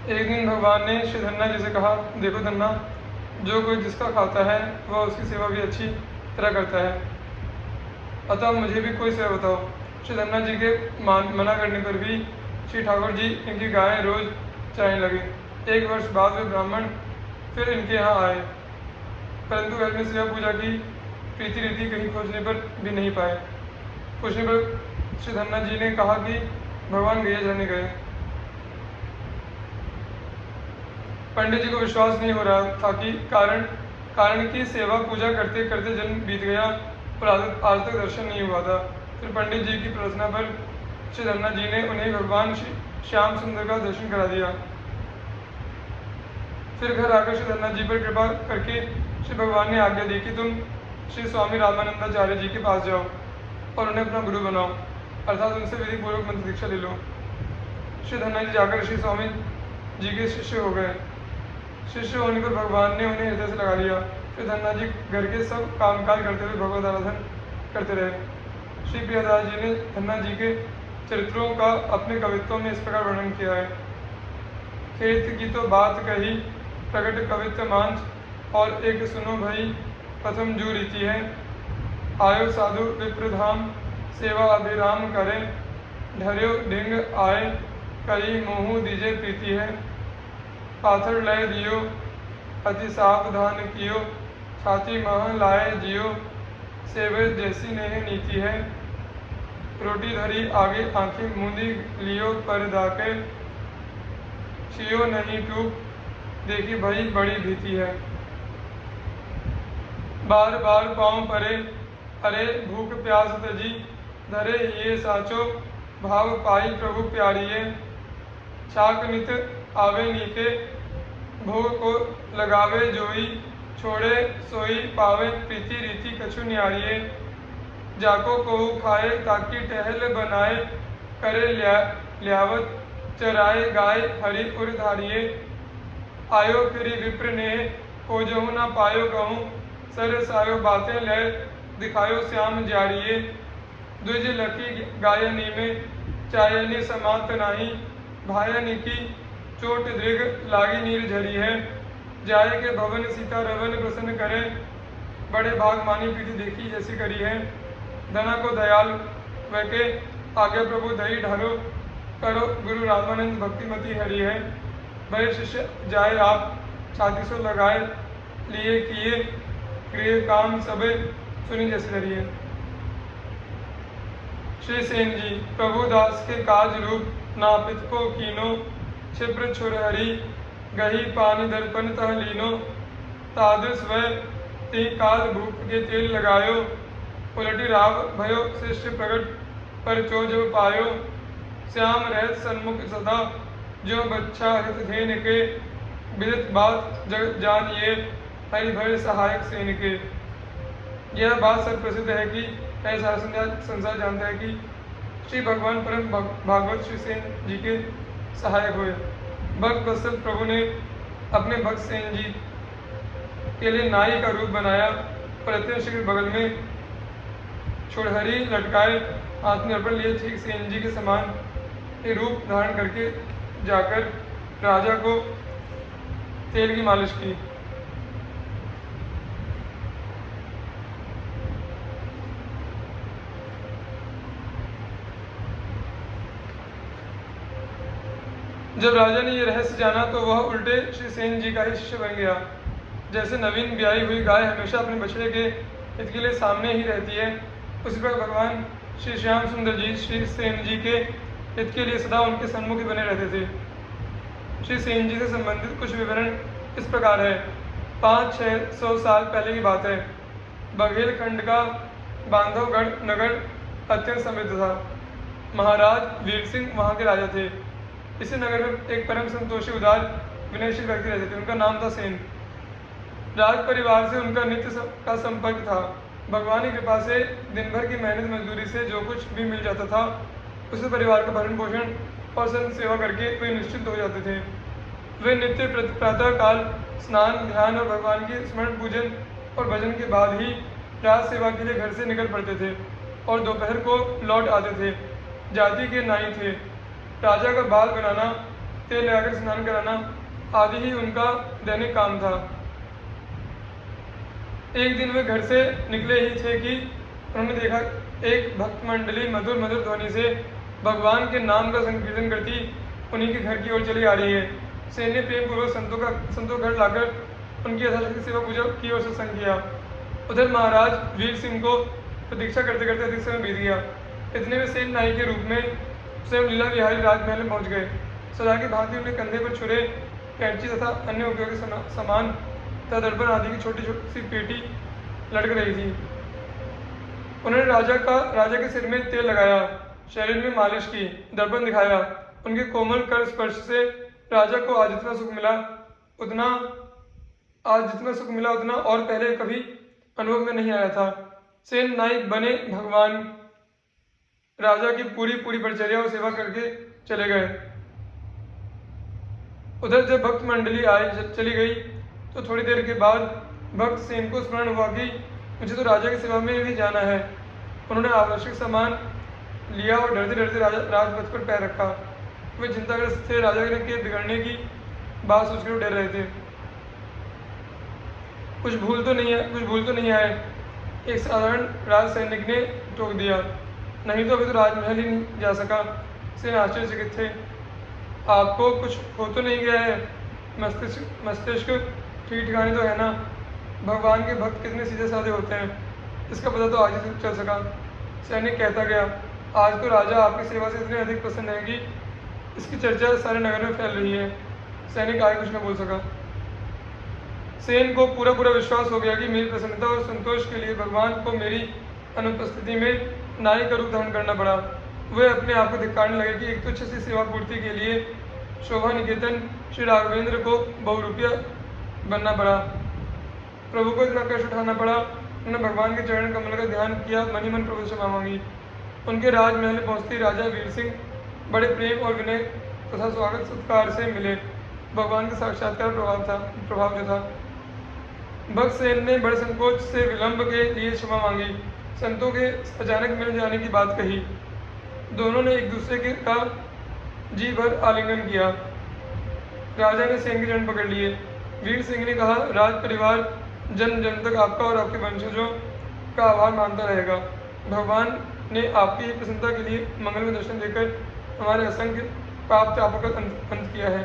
एक दिन भगवान ने श्री धन्ना जी से कहा, देखो धन्ना, जो कोई जिसका खाता है वह उसकी सेवा भी अच्छी तरह करता है, अतः मुझे भी कोई सेवा बताओ। श्री धन्ना जी के मना करने पर भी श्री ठाकुर जी इनकी गायें रोज चराने लगे। एक वर्ष बाद वे ब्राह्मण फिर इनके यहाँ आए, परंतु घर में सेवा पूजा की प्रीति रीति कहीं खोजने पर भी नहीं पाए। पूछने पर श्री धन्ना जी ने कहा कि भगवान गैया चराने गए। पंडित जी को विश्वास नहीं हो रहा था कि कारण की सेवा पूजा करते करते जन्म बीत गया और आज तक दर्शन नहीं हुआ था। फिर पंडित जी की प्रार्थना पर श्री धन्ना जी ने उन्हें भगवान श्याम सुंदर का दर्शन करा दिया। फिर घर आकर श्री धन्ना जी पर कृपा करके श्री भगवान ने आज्ञा दी कि तुम श्री स्वामी रामानंदाचार्य जी के पास जाओ और उन्हें अपना गुरु बनाओ, अर्थात उनसे विधि पूर्वक मंत्र दीक्षा ले लो। श्री धन्ना जी जाकर श्री स्वामी जी के शिष्य हो गए। शिष्य होने पर भगवान ने उन्हें हृदय से लगा लिया। श्री धन्ना जी घर के सब कामकाज करते हुए भगवत आराधन करते रहे। श्री प्रियादास जी ने धन्ना जी के चरित्रों का अपने कवित्वों में इस प्रकार वर्णन किया है। खेत की तो बात कही, प्रकट कवित्व मांझ, और एक सुनो भई प्रथम जू रीति है। आयो साधु विप्रधाम, सेवा अभिराम करे, ढर्यो ढिंग आए, कई मोहू दीजे प्रीति है। पाथर लय दियो, अति सावधान कियो, छाती मह लाए जियो, सेवे जैसी नेह नीति है। रोटी धरी आगे आंखें मूंदी लियो पर दाके, छियो नहीं टूक, देखी भई बड़ी भीति है। बार बार पाँव परे, अरे भूख प्यास तजी, धरे ये साचो, भाव पाई प्रभु प्यारिये। छाक नित आवे नीके, भोग को लगावे जोई, छोड़े सोई पावे प्रीति रीति कछु न्यारिये। जाको को खाए ताकि टहल बनाए, करे ल्यावत चराए गाय हरि उर धारिये। आयो फिरी विप्र ने, खोजहु न पायो कहूँ, सर सायो बातें ले, दिखायो श्याम जारिये। द्विज लकी गायनी में, चायनी समात नाही, भायनी की चोट दृग लागी नीर झरी है। जाए के भवन सीता रवन प्रसन्न करे, बड़े भाग मानी प्रीति देखी जैसी करी है। धना को दयाल वके, आज्ञा प्रभु दही ढालो, करो गुरु रामानंद भक्तिमती हरि है। बड़े शिष्य जाए आप, छाती सो लगाए, लिए किए गृह काम सबे, सुनी जैसी धरी है। श्री सेन जी, प्रभुदास के काज रूप, नापित को कीनो, क्षिप्र छुर हरी, गही पानी दर्पण तह लीनो। तादृश वह ती काल भूप के तेल लगायो, उलटी राव भयो शिष्य प्रगट, पर चो जब पायो। श्याम रहत सन्मुख सदा, जो बच्चा हित धेन के, विदित बात जग जानिए, हरि भय सहायक सेन के। यह बात सब प्रसिद्ध है कि सारा संसार जानता है कि श्री भगवान परम भागवत श्री सेन जी के सहायक हुए। भक्त वत्सल प्रभु ने अपने भक्त सेन जी के लिए नाई का रूप बनाया, प्रत्येक श्री बगल में छोड़हरी लटकाए, हाथ में अर्पण लिए ठीक सेन जी के समान रूप धारण करके जाकर राजा को तेल की मालिश की। जब राजा ने यह रहस्य जाना तो वह उल्टे श्री सेन जी का ही शिष्य बन गया। जैसे नवीन ब्याई हुई गाय हमेशा अपने बछड़े के हित के लिए सामने ही रहती है, उसी पर भगवान श्री श्याम सुंदर जी श्री सेन जी के हित के लिए सदा उनके सन्मुख बने रहते थे। श्री सेन जी से संबंधित कुछ विवरण इस प्रकार है। 500-600 साल पहले की बात है। बघेलखंड का बांधवगढ़ नगर अत्यंत समृद्ध था। महाराज वीर सिंह वहाँ के राजा थे। इसी नगर में एक परम संतोषी उदार विनयशील व्यक्ति रहते थे, उनका नाम था सेन। राज परिवार से उनका नित्य का संपर्क था। भगवान की कृपा से दिन भर की मेहनत मजदूरी से जो कुछ भी मिल जाता था, उसे परिवार का भरण पोषण और संत सेवा करके वे निश्चित हो जाते थे। वे नित्य प्रातः काल स्नान ध्यान और भगवान के स्मरण पूजन और भजन के बाद ही राज सेवा के लिए घर से निकल पड़ते थे और दोपहर को लौट आते थे। जाति के नाई थे। राजा का बाल बनाना तेल लगाकर स्नान कराना आदि ही उनका दैनिक काम था। एक दिन वे घर से निकले ही थे कि उन्होंने देखा एक भक्त मंडली मधुर मधुर ध्वनि से भगवान के नाम का संकीर्तन करती उन्हीं के घर की ओर चली आ रही है। सेन ने प्रेम पूर्वक संतों घर लाकर उनकी यथाशक्ति सेवा पूजा की और सत्संग किया। उधर महाराज वीर सिंह को प्रतीक्षा करते करते अधिक समय बीत गया। इतने में सेन नाई के रूप में स्वयं लीला विहारी राजमहल में पहुंच गए। सदा की भांति उन्हें कंधे पर छुरे, कैंची तथा अन्य उपयोगी सामान तथा दर्पण आदि की छोटी छोटी सी पेटी लटक रही थी। उन्होंने राजा के सिर में तेल लगाया, शरीर में मालिश की, दर्पण दिखाया। उनके कोमल कर स्पर्श से राजा को आज जितना सुख मिला उतना और पहले कभी अनुभव में नहीं आया था। सेन नाई बने भगवान राजा की पूरी परिचर्या और सेवा करके चले गए। उधर जब भक्त मंडली चली गई तो थोड़ी देर के बाद भक्त सेन को स्मरण हुआ कि मुझे तो राजा की सेवा में भी जाना है। उन्होंने आवश्यक सामान लिया और डरते डरते राजपथ पर पैर रखा। वे चिंताग्रस्त थे, राजा के बिगड़ने की बात सोचकर डर रहे थे। कुछ भूल तो नहीं आए, एक साधारण राज सैनिक ने टोक दिया। नहीं तो अभी तो राजमहल ही नहीं जा सका। सेन आश्चर्यचकित थे। आपको कुछ हो तो नहीं गया है? मस्तिष्क ठीक ठिकाने तो है ना? भगवान के भक्त कितने सीधे साधे होते हैं, इसका पता तो आज ही चल सका। सैनिक कहता गया, आज तो राजा आपकी सेवा से इतने अधिक प्रसन्न है कि इसकी चर्चा सारे नगर में फैल रही है। सैनिक आगे कुछ न बोल सका। सेन को पूरा विश्वास हो गया कि मेरी प्रसन्नता और संतोष के लिए भगवान को मेरी अनुपस्थिति में नाई का रूप धारण करना पड़ा। वे अपने आप को धिक्कारने लगे कि एक तुच्छ सी सेवा पूर्ति के लिए शोभा निकेतन श्री राघवेंद्र को बहुरूपिया बनना पड़ा। प्रभु को इतना कष्ट उठाना पड़ा। उन्होंने भगवान के चरण कमल का ध्यान किया, मन ही मन प्रभु से क्षमा मांगी। उनके राजमहल में पहुंचते राजा वीर सिंह बड़े प्रेम और विनय तथा स्वागत सत्कार से मिले। भगवान का साक्षात्कार प्रभाव जो था। भक्त सेन ने बड़े संकोच से विलंब के लिए क्षमा मांगी, संतों के अचानक मिल जाने की बात कही। दोनों ने एक दूसरे का जी भर आलिंगन किया। राजा ने सेन के चरण पकड़ लिए। वीर सिंह ने कहा, राज परिवार जन जन तक आपका और आपके वंशजों का आभार मानता रहेगा। भगवान ने आपकी प्रसन्नता के लिए मंगल में दर्शन देकर हमारे असंख्य पाप तापों का अंत किया है।